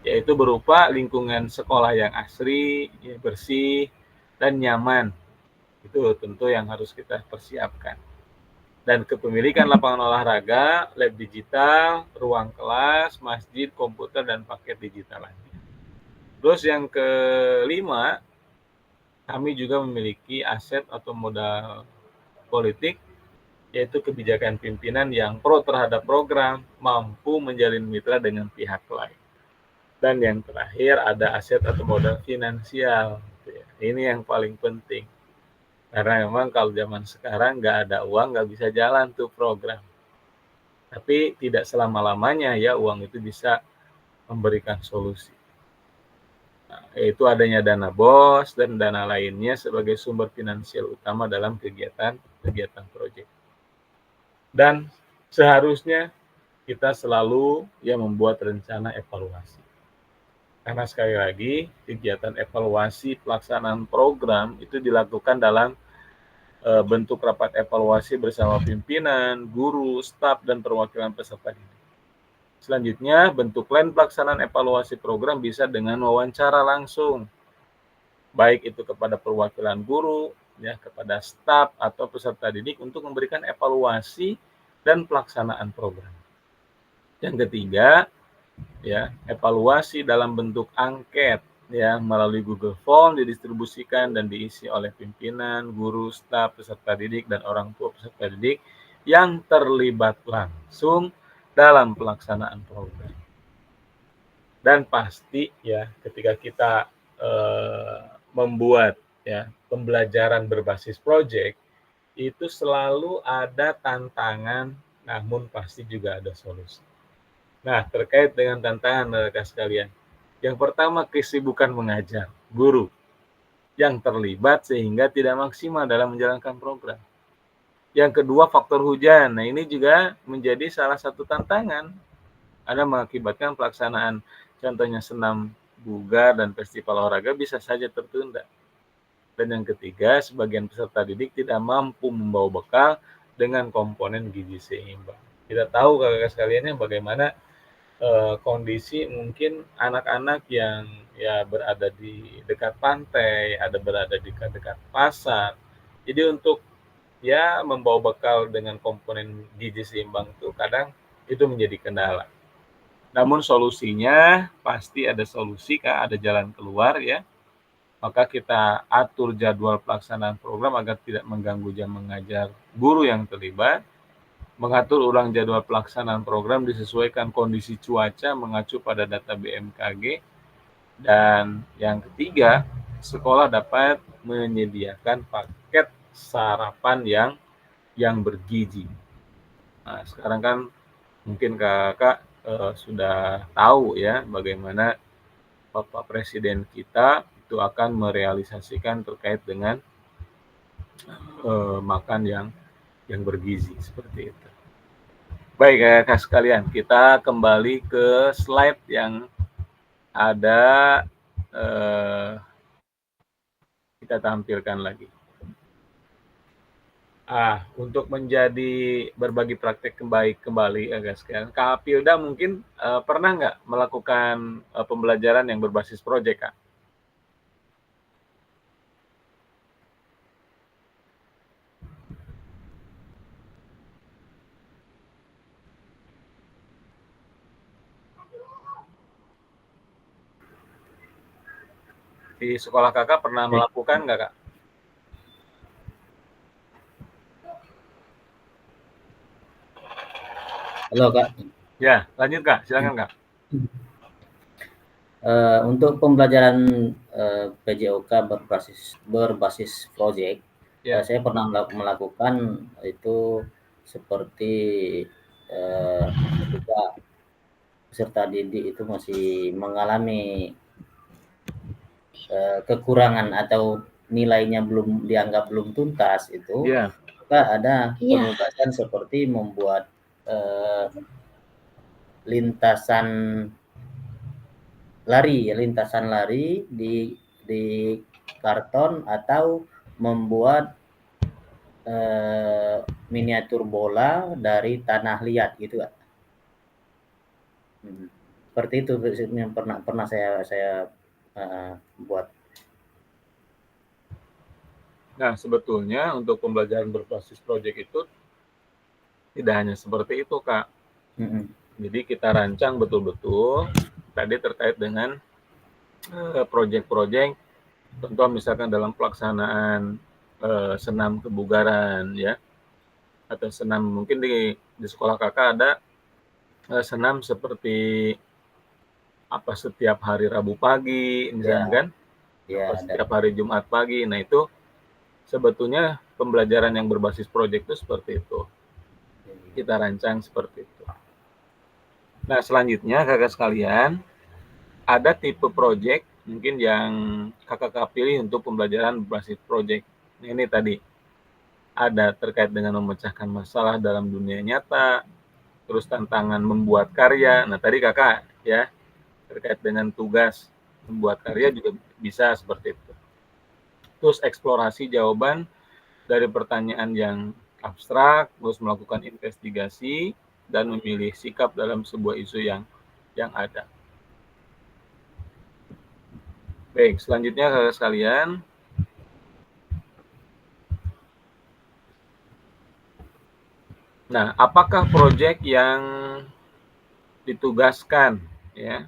yaitu berupa lingkungan sekolah yang asri, ya, bersih, dan nyaman. Itu tentu yang harus kita persiapkan. Dan kepemilikan lapangan olahraga, lab digital, ruang kelas, masjid, komputer, dan paket digital lainnya. Terus yang kelima, kami juga memiliki aset atau modal politik, yaitu kebijakan pimpinan yang pro terhadap program, mampu menjalin mitra dengan pihak lain. Dan yang terakhir ada aset atau modal finansial. Ini yang paling penting. Karena memang kalau zaman sekarang nggak ada uang, nggak bisa jalan tuh program. Tapi tidak selama-lamanya ya uang itu bisa memberikan solusi. Nah, yaitu adanya dana BOS dan dana lainnya sebagai sumber finansial utama dalam kegiatan proyek. Dan seharusnya kita selalu ya membuat rencana evaluasi. Karena sekali lagi kegiatan evaluasi pelaksanaan program itu dilakukan dalam bentuk rapat evaluasi bersama pimpinan, guru, staf, dan perwakilan peserta didik. Selanjutnya, bentuk lain pelaksanaan evaluasi program bisa dengan wawancara langsung, baik itu kepada perwakilan guru, ya, kepada staf atau peserta didik untuk memberikan evaluasi dan pelaksanaan program. Yang ketiga, ya, evaluasi dalam bentuk angket, ya, melalui Google Form didistribusikan dan diisi oleh pimpinan, guru, staf, peserta didik, dan orang tua peserta didik yang terlibat langsung dalam pelaksanaan program. Dan pasti ya ketika kita membuat ya pembelajaran berbasis proyek itu selalu ada tantangan, namun pasti juga ada solusi. Nah, terkait dengan tantangan rekan sekalian, yang pertama kesibukan mengajar, guru yang terlibat sehingga tidak maksimal dalam menjalankan program. Yang kedua faktor hujan, nah ini juga menjadi salah satu tantangan, ada mengakibatkan pelaksanaan contohnya senam bugar dan festival olahraga bisa saja tertunda. Dan yang ketiga, sebagian peserta didik tidak mampu membawa bekal dengan komponen gizi seimbang. Kita tahu kakak-kakak sekalian yang bagaimana kondisi mungkin anak-anak yang ya berada di dekat pantai, ada berada di dekat pasar. Jadi untuk ya membawa bekal dengan komponen gizi seimbang itu kadang itu menjadi kendala. Namun solusinya pasti ada solusi, Kak, ada jalan keluar ya. Maka kita atur jadwal pelaksanaan program agar tidak mengganggu jam mengajar guru yang terlibat. Mengatur ulang jadwal pelaksanaan program disesuaikan kondisi cuaca mengacu pada data BMKG. Dan yang ketiga, sekolah dapat menyediakan paket sarapan yang bergizi. Nah, sekarang kan mungkin kakak sudah tahu ya bagaimana Bapak Presiden kita itu akan merealisasikan terkait dengan makan yang bergizi seperti itu. Baik kakak sekalian, kita kembali ke slide yang ada kita tampilkan lagi. Untuk menjadi berbagi praktek kembali kakak sekalian, Kak Pilda mungkin pernah nggak melakukan pembelajaran yang berbasis proyek, Kak? Di sekolah kakak pernah melakukan nggak, Kak? Halo, Kak. Ya, lanjut, Kak. Silakan, Kak. Untuk pembelajaran PJOK berbasis proyek, saya pernah melakukan itu seperti ketika peserta didik itu masih mengalami kekurangan atau nilainya dianggap belum tuntas itu, Kak, ada Iya. penugasan seperti membuat lintasan lari di karton atau membuat miniatur bola dari tanah liat gitu, Kak. Seperti itu yang pernah saya buat. Nah, sebetulnya untuk pembelajaran berbasis proyek itu tidak hanya seperti itu, Kak. Jadi kita rancang betul-betul tadi terkait dengan proyek-proyek, contoh misalkan dalam pelaksanaan senam kebugaran ya, atau senam mungkin di sekolah kakak ada senam seperti apa setiap hari Rabu pagi misalnya kan, apa setiap hari Jumat pagi. Nah itu sebetulnya pembelajaran yang berbasis proyek itu seperti itu, kita rancang seperti itu. Nah selanjutnya kakak sekalian, ada tipe proyek mungkin yang kakak pilih untuk pembelajaran berbasis proyek. Ini tadi ada terkait dengan memecahkan masalah dalam dunia nyata, terus tantangan membuat karya. Nah tadi kakak ya terkait dengan tugas membuat karya juga bisa seperti itu. Terus eksplorasi jawaban dari pertanyaan yang abstrak, terus melakukan investigasi dan memilih sikap dalam sebuah isu yang ada. Baik, selanjutnya kakak sekalian, nah apakah proyek yang ditugaskan ya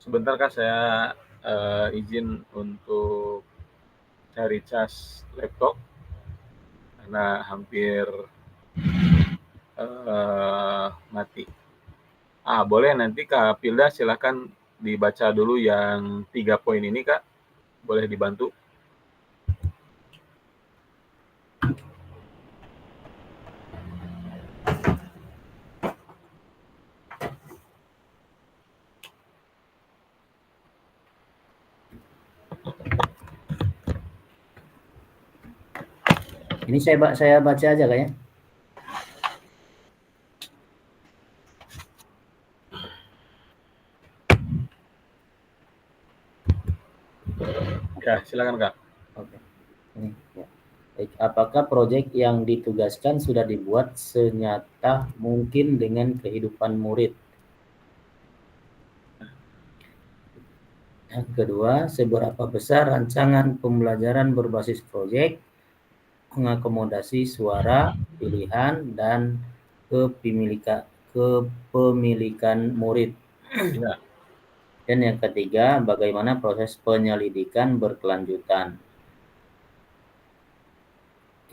sebentar Kak, saya izin untuk cari cas laptop karena hampir mati. Boleh nanti Kak Pilda silakan dibaca dulu yang 3 poin ini Kak, boleh dibantu. Ini saya baca aja kayaknya. Ya, silakan Kak. Oke. Ini ya. Apakah proyek yang ditugaskan sudah dibuat senyata mungkin dengan kehidupan murid? Yang kedua, seberapa besar rancangan pembelajaran berbasis proyek mengakomodasi suara, pilihan, dan kepemilikan murid. Ya. Dan yang ketiga, bagaimana proses penyelidikan berkelanjutan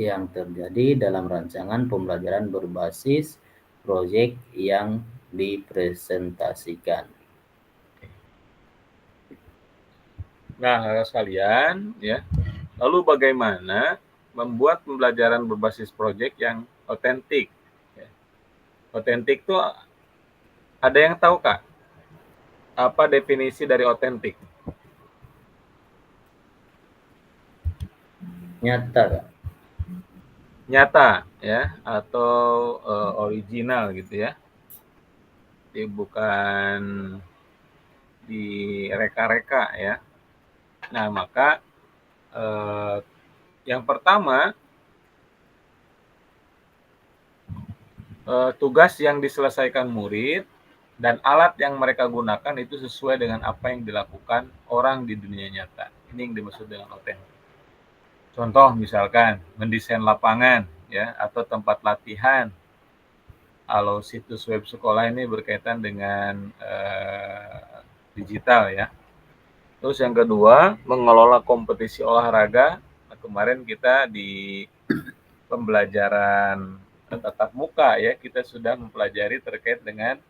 yang terjadi dalam rancangan pembelajaran berbasis proyek yang dipresentasikan. Nah, kakak sekalian, ya. Lalu bagaimana membuat pembelajaran berbasis proyek yang otentik? Ya. Otentik itu ada yang tahu Kak? Apa definisi dari otentik? Nyata, Kak. Nyata, ya, atau original gitu ya. Jadi bukan direka-reka ya. Nah, maka yang pertama, tugas yang diselesaikan murid dan alat yang mereka gunakan itu sesuai dengan apa yang dilakukan orang di dunia nyata. Ini yang dimaksud dengan otentik. Contoh misalkan mendesain lapangan ya atau tempat latihan. Kalau situs web sekolah ini berkaitan dengan digital ya. Terus yang kedua, mengelola kompetisi olahraga. Nah, kemarin kita di pembelajaran tatap muka ya, kita sudah mempelajari terkait dengan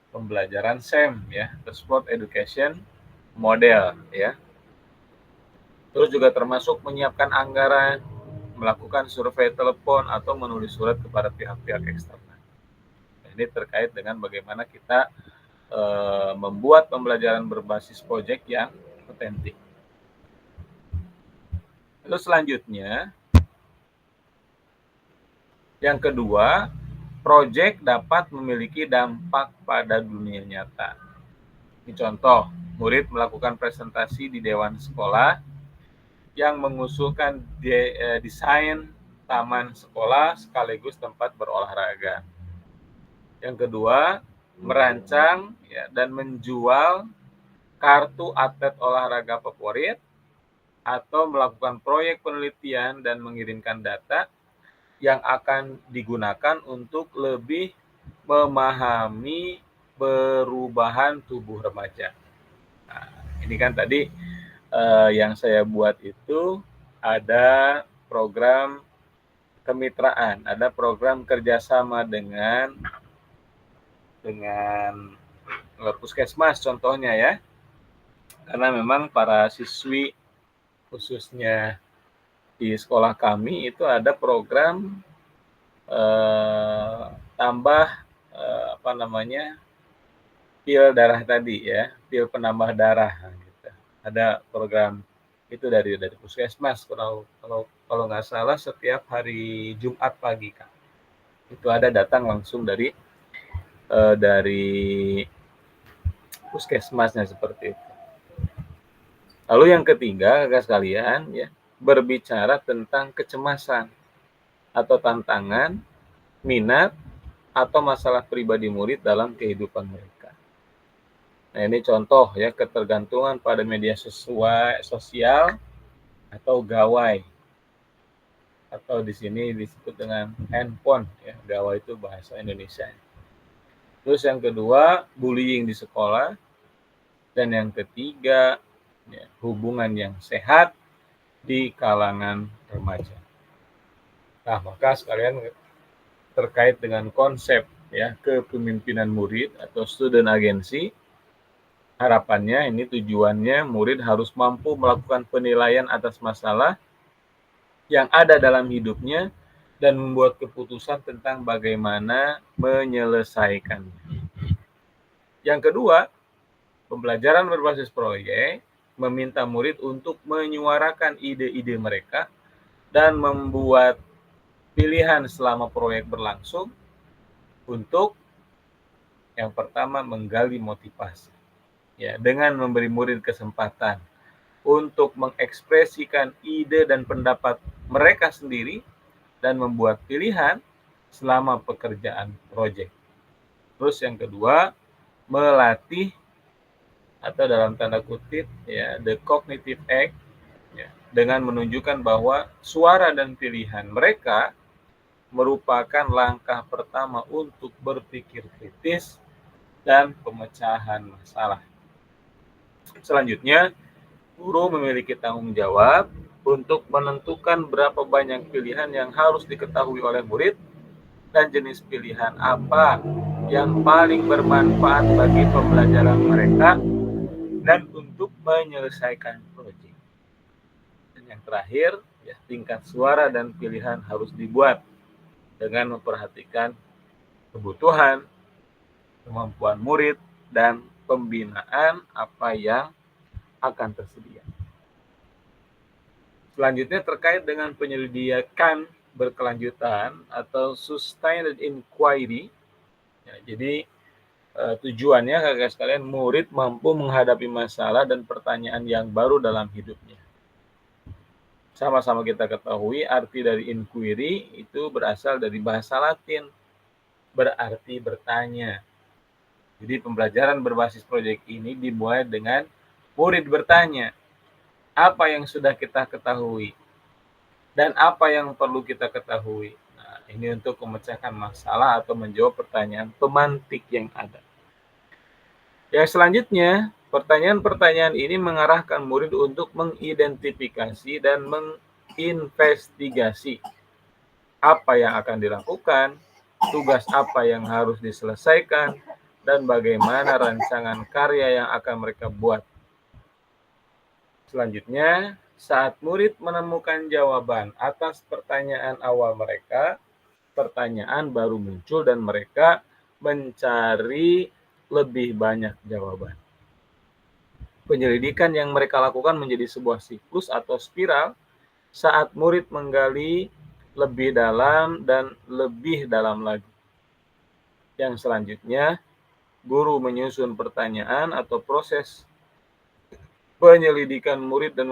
pembelajaran SEM ya, Sport Education Model ya. Terus juga termasuk menyiapkan anggaran, melakukan survei telepon atau menulis surat kepada pihak-pihak eksternal. Ini terkait dengan bagaimana kita membuat pembelajaran berbasis proyek yang otentik. Lalu selanjutnya, yang kedua, proyek dapat memiliki dampak pada dunia nyata. Ini contoh, murid melakukan presentasi di dewan sekolah yang mengusulkan desain taman sekolah sekaligus tempat berolahraga. Yang kedua, merancang dan menjual kartu atlet olahraga favorit atau melakukan proyek penelitian dan mengirimkan data yang akan digunakan untuk lebih memahami perubahan tubuh remaja. Nah, ini kan tadi yang saya buat itu ada program kemitraan, ada program kerjasama dengan puskesmas contohnya ya, karena memang para siswi khususnya di sekolah kami itu ada program tambah pil darah tadi ya, pil penambah darah gitu. Ada program itu dari puskesmas kalau nggak salah setiap hari Jumat pagi Kak. Itu ada datang langsung dari puskesmasnya seperti itu. Lalu yang ketiga, kakak sekalian, ya, berbicara tentang kecemasan atau tantangan, minat, atau masalah pribadi murid dalam kehidupan mereka. Nah, ini contoh ya, ketergantungan pada media sosial atau gawai. Atau di sini disebut dengan handphone, ya, gawai itu bahasa Indonesia. Terus yang kedua, bullying di sekolah. Dan yang ketiga, ya, hubungan yang sehat di kalangan remaja. Nah, maka sekalian terkait dengan konsep ya kepemimpinan murid atau student agency, harapannya ini tujuannya murid harus mampu melakukan penilaian atas masalah yang ada dalam hidupnya dan membuat keputusan tentang bagaimana menyelesaikannya. Yang kedua, pembelajaran berbasis proyek meminta murid untuk menyuarakan ide-ide mereka dan membuat pilihan selama proyek berlangsung untuk yang pertama menggali motivasi. Ya, dengan memberi murid kesempatan untuk mengekspresikan ide dan pendapat mereka sendiri dan membuat pilihan selama pekerjaan proyek. Terus yang kedua, melatih atau dalam tanda kutip ya the cognitive act ya, dengan menunjukkan bahwa suara dan pilihan mereka merupakan langkah pertama untuk berpikir kritis dan pemecahan masalah. Selanjutnya, guru memiliki tanggung jawab untuk menentukan berapa banyak pilihan yang harus diketahui oleh murid dan jenis pilihan apa yang paling bermanfaat bagi pembelajaran mereka dan untuk menyelesaikan proyek. Dan yang terakhir, ya, tingkat suara dan pilihan harus dibuat dengan memperhatikan kebutuhan, kemampuan murid, dan pembinaan apa yang akan tersedia. Selanjutnya terkait dengan penyelidikan berkelanjutan atau sustained inquiry. Ya, jadi tujuannya kakak sekalian murid mampu menghadapi masalah dan pertanyaan yang baru dalam hidupnya. Sama-sama kita ketahui arti dari inquiry itu berasal dari bahasa Latin, berarti bertanya. Jadi pembelajaran berbasis proyek ini dimulai dengan murid bertanya, apa yang sudah kita ketahui dan apa yang perlu kita ketahui. Nah, ini untuk memecahkan masalah atau menjawab pertanyaan pemantik yang ada. Yang selanjutnya, pertanyaan-pertanyaan ini mengarahkan murid untuk mengidentifikasi dan menginvestigasi apa yang akan dilakukan, tugas apa yang harus diselesaikan, dan bagaimana rancangan karya yang akan mereka buat. Selanjutnya, saat murid menemukan jawaban atas pertanyaan awal mereka, pertanyaan baru muncul dan mereka mencari lebih banyak jawaban. Penyelidikan yang mereka lakukan menjadi sebuah siklus atau spiral saat murid menggali lebih dalam dan lebih dalam lagi. Yang selanjutnya, guru menyusun pertanyaan atau proses penyelidikan murid dan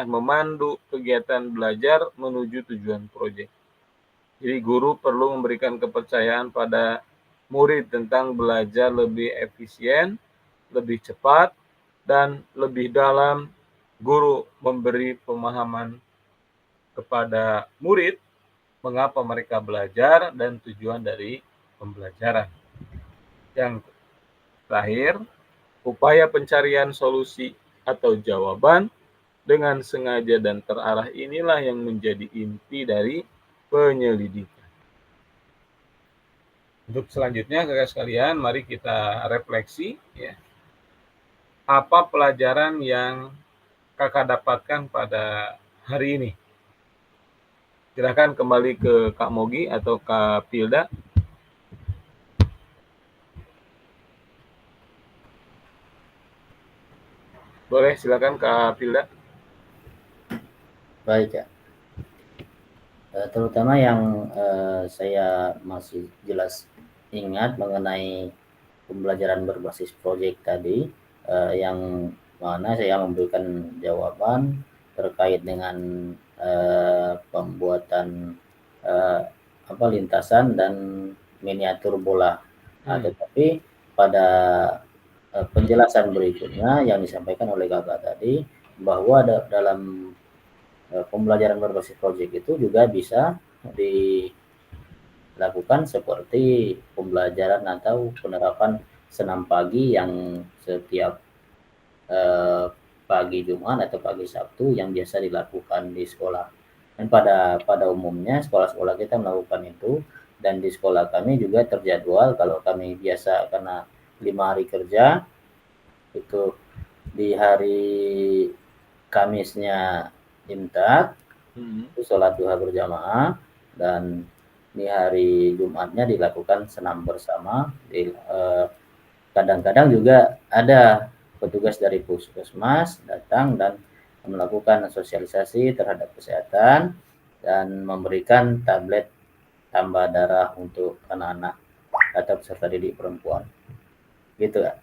memandu kegiatan belajar menuju tujuan proyek. Jadi guru perlu memberikan kepercayaan pada murid tentang belajar lebih efisien, lebih cepat, dan lebih dalam. Guru memberi pemahaman kepada murid mengapa mereka belajar dan tujuan dari pembelajaran. Yang terakhir, upaya pencarian solusi atau jawaban dengan sengaja dan terarah inilah yang menjadi inti dari penyelidikan. Untuk selanjutnya, kakak sekalian, mari kita refleksi ya. Apa pelajaran yang kakak dapatkan pada hari ini? Silakan kembali ke Kak Mogi atau Kak Pilda. Boleh, silakan Kak Pilda. Baik ya. Terutama yang saya masih jelas ingat mengenai pembelajaran berbasis proyek tadi, yang mana saya memberikan jawaban terkait dengan pembuatan lintasan dan miniatur bola. Tetapi pada penjelasan berikutnya yang disampaikan oleh kakak tadi, bahwa dalam pembelajaran berbasis proyek itu juga bisa dilakukan seperti pembelajaran atau penerapan senam pagi yang setiap pagi Jumat atau pagi Sabtu yang biasa dilakukan di sekolah. Dan pada umumnya sekolah-sekolah kita melakukan itu, dan di sekolah kami juga terjadwal kalau kami biasa karena 5 hari kerja, itu di hari Kamisnya imsak, itu sholat duha berjamaah, dan di hari Jumatnya dilakukan senam bersama. Kadang-kadang juga ada petugas dari puskesmas datang dan melakukan sosialisasi terhadap kesehatan dan memberikan tablet tambah darah untuk anak-anak atau peserta didik perempuan. Gitu ya.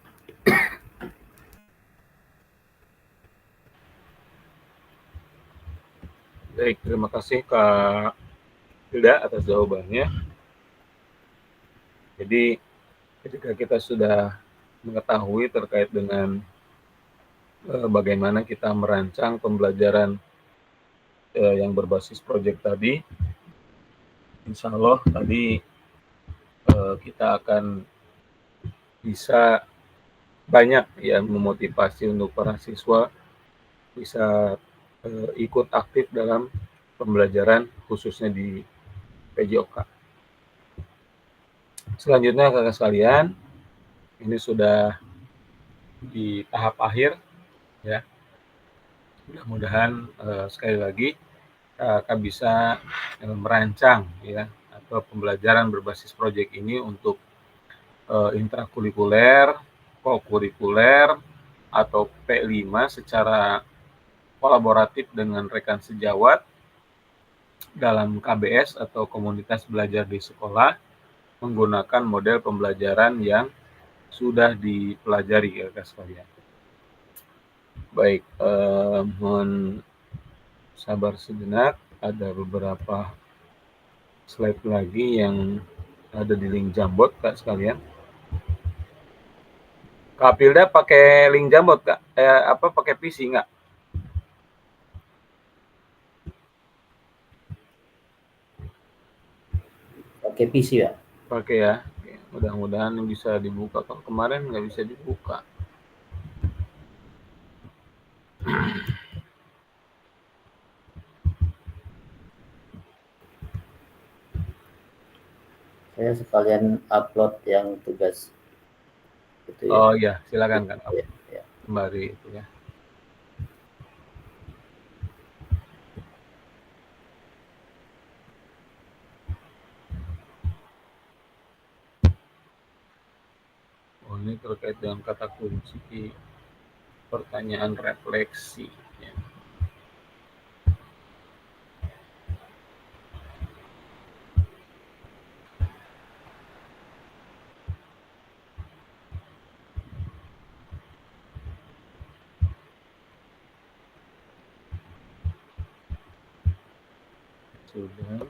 Baik, terima kasih Kak Hilda atas jawabannya. Jadi ketika kita sudah mengetahui terkait dengan bagaimana kita merancang pembelajaran yang berbasis proyek tadi, insya Allah tadi kita akan bisa banyak ya memotivasi untuk para siswa bisa ikut aktif dalam pembelajaran khususnya di PJOK. Selanjutnya kakak sekalian, ini sudah di tahap akhir ya. Mudah-mudahan sekali lagi kakak bisa merancang ya atau pembelajaran berbasis proyek ini untuk intrakurikuler, kokurikuler, atau P5 secara kolaboratif dengan rekan sejawat dalam KBS atau komunitas belajar di sekolah menggunakan model pembelajaran yang sudah dipelajari kakak sekalian. Baik, mohon sabar sejenak, ada beberapa slide lagi yang ada di link Jamboard kak sekalian. Kak Pilda pakai link Jamboard kak? Pakai PC nggak? Pakai PC ya? Pakai ya. Mudah-mudahan bisa dibuka. Kalau kemarin nggak bisa dibuka. Saya sekalian upload yang tugas itu ya. Oh iya, silakan kan. Ya. Kembali itu ya. Ini terkait dengan kata kunci pertanyaan refleksi. Ya. Sudah.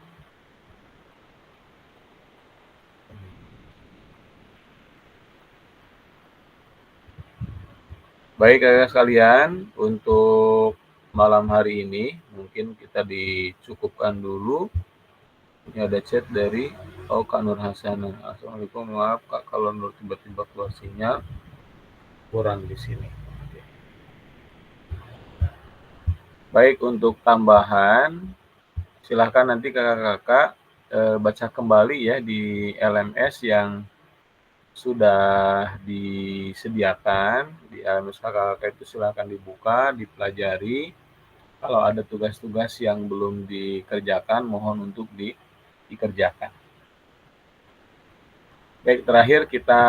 Baik kakak sekalian, untuk malam hari ini mungkin kita dicukupkan dulu. Ini ada chat dari Kak Nur Hasanah. Assalamualaikum, maaf Kak kalau Nur tiba-tiba keluar sinyal, kurang di sini. Oke. Baik, untuk tambahan silahkan nanti kakak-kakak baca kembali ya di LMS yang sudah disediakan di LMS kakak-kakak, itu silahkan dibuka, dipelajari. Kalau ada tugas-tugas yang belum dikerjakan, mohon untuk dikerjakan. Baik, terakhir kita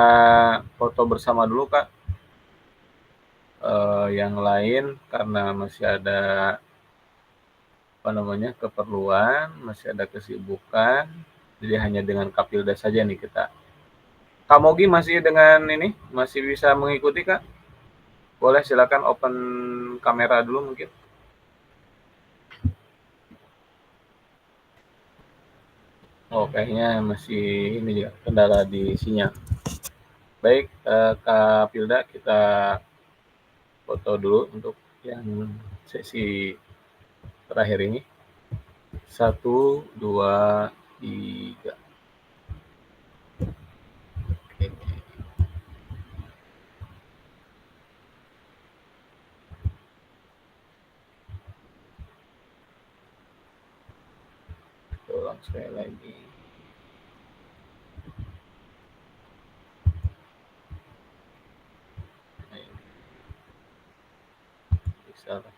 foto bersama dulu Kak. Yang lain karena masih ada keperluan, masih ada kesibukan, jadi hanya dengan Kapilda saja nih kita. Kak Mogi masih dengan ini, masih bisa mengikuti Kak? Boleh silakan open kamera dulu mungkin. Oh, kayaknya masih ini ya, kendala di sinyal. Baik, Kak Pilda, kita foto dulu untuk yang sesi terakhir ini. 1, 2, 3. Oke. Ulang sekali lagi. Bisa lah.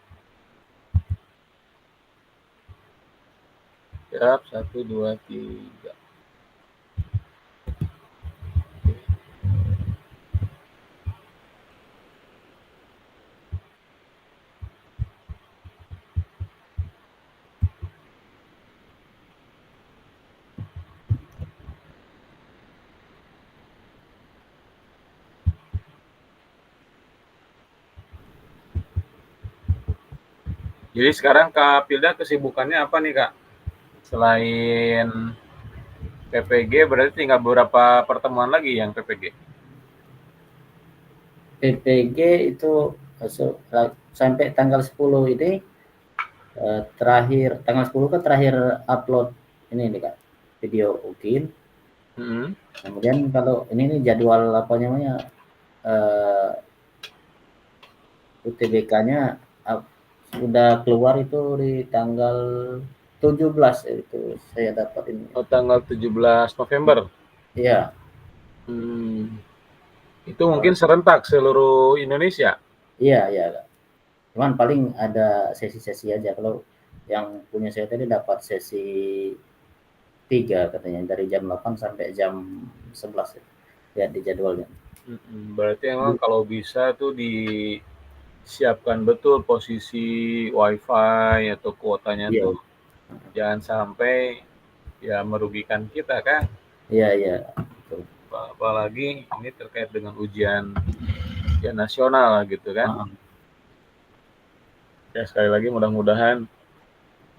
Siap, 1, 2, 3. Jadi sekarang Kak Pilda kesibukannya apa nih Kak? Selain PPG berarti tinggal beberapa pertemuan lagi yang PPG? PPG itu sampai tanggal 10 ini terakhir, tanggal 10 kan terakhir upload ini nih Kak, video UKIN. Kemudian kalau ini nih jadwal apa namanya UTBK-nya sudah keluar itu di tanggal 17 itu saya dapat ini. Oh, tanggal 17 November? Iya. Itu mungkin serentak seluruh Indonesia? Iya, iya. Cuman paling ada sesi-sesi aja. Kalau yang punya saya tadi dapat sesi 3 katanya, dari jam 8 sampai jam 11 ya. Lihat di jadwalnya. Berarti emang kalau bisa tuh disiapkan betul posisi wifi atau kuotanya tuh. Jangan sampai ya merugikan kita kan. Iya, iya. Apalagi ini terkait dengan ujian nasional gitu kan. Ya sekali lagi mudah-mudahan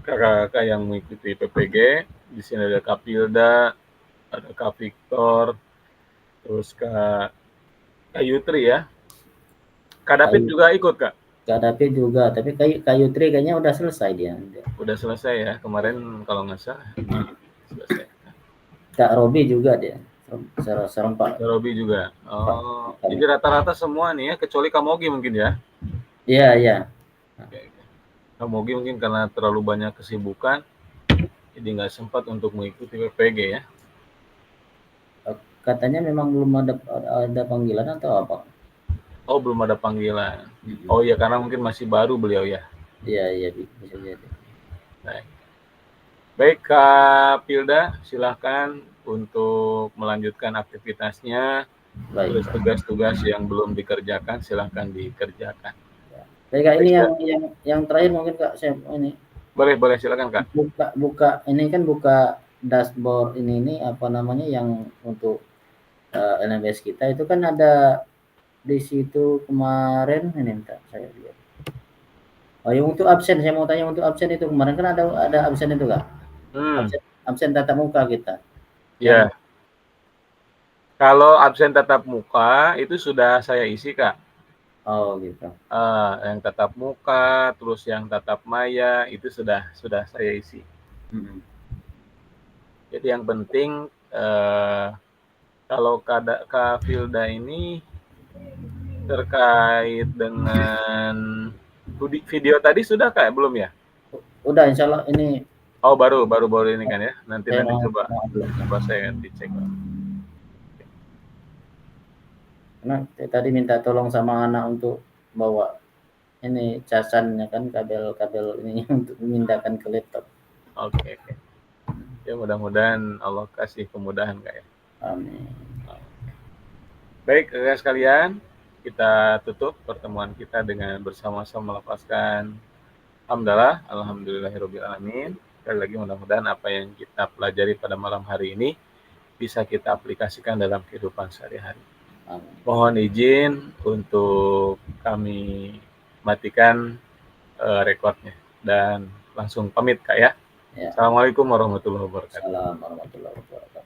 kakak-kakak yang mengikuti PPG, di sini ada Kak Pilda, ada Kak Victor, terus Kak Yutri ya. Kak David juga ikut Kak? Kak David juga, tapi Kak Yutri kayaknya udah selesai dia. Udah selesai ya, kemarin kalau nggak salah selesai. Kak Robi juga dia, serempak. Kak Robi juga. Oh, jadi rata-rata semua nih ya, kecuali Kak Mogi mungkin ya? Iya, iya. Oke. Kak Mogi mungkin karena terlalu banyak kesibukan, jadi nggak sempat untuk mengikuti PPG ya? Katanya memang belum ada panggilan atau apa? Oh, belum ada panggilan. Oh iya, karena mungkin masih baru beliau ya? Iya, iya, bisa jadi. Baik Kak Pilda, silahkan untuk melanjutkan aktivitasnya. Baik. Terus tugas-tugas yang belum dikerjakan silahkan dikerjakan. Baik Kak, ini Baik, yang terakhir mungkin Kak, saya ini boleh silakan Kak. buka ini kan buka dashboard ini apa namanya yang untuk LMS kita itu kan ada di situ kemarin ini minta saya lihat. Oh, yang untuk absen saya mau tanya untuk absen itu kemarin kan ada absen itu Kak. Absen tatap muka kita. Yang Ya. Kalau absen tatap muka itu sudah saya isi Kak. Oh gitu. Yang tatap muka, terus yang tatap maya itu sudah saya isi. Jadi yang penting kalau Kak Filda ini terkait dengan video tadi sudah Kak belum ya? Udah insya Allah ini. Oh baru ini kan ya? Nanti coba saya dicek. Karena tadi minta tolong sama anak untuk bawa ini casannya kan kabel ini untuk memindahkan ke laptop. Oke. Ya mudah-mudahan Allah kasih kemudahan Kak ya. Amin. Baik Kak sekalian, kita tutup pertemuan kita dengan bersama-sama melafazkan Alhamdulillahirabbil alamin. Sekali lagi mudah-mudahan apa yang kita pelajari pada malam hari ini bisa kita aplikasikan dalam kehidupan sehari-hari. Mohon izin untuk kami matikan rekodnya dan langsung pamit Kak ya. Assalamualaikum warahmatullahi wabarakatuh. Assalamualaikum warahmatullahi wabarakatuh.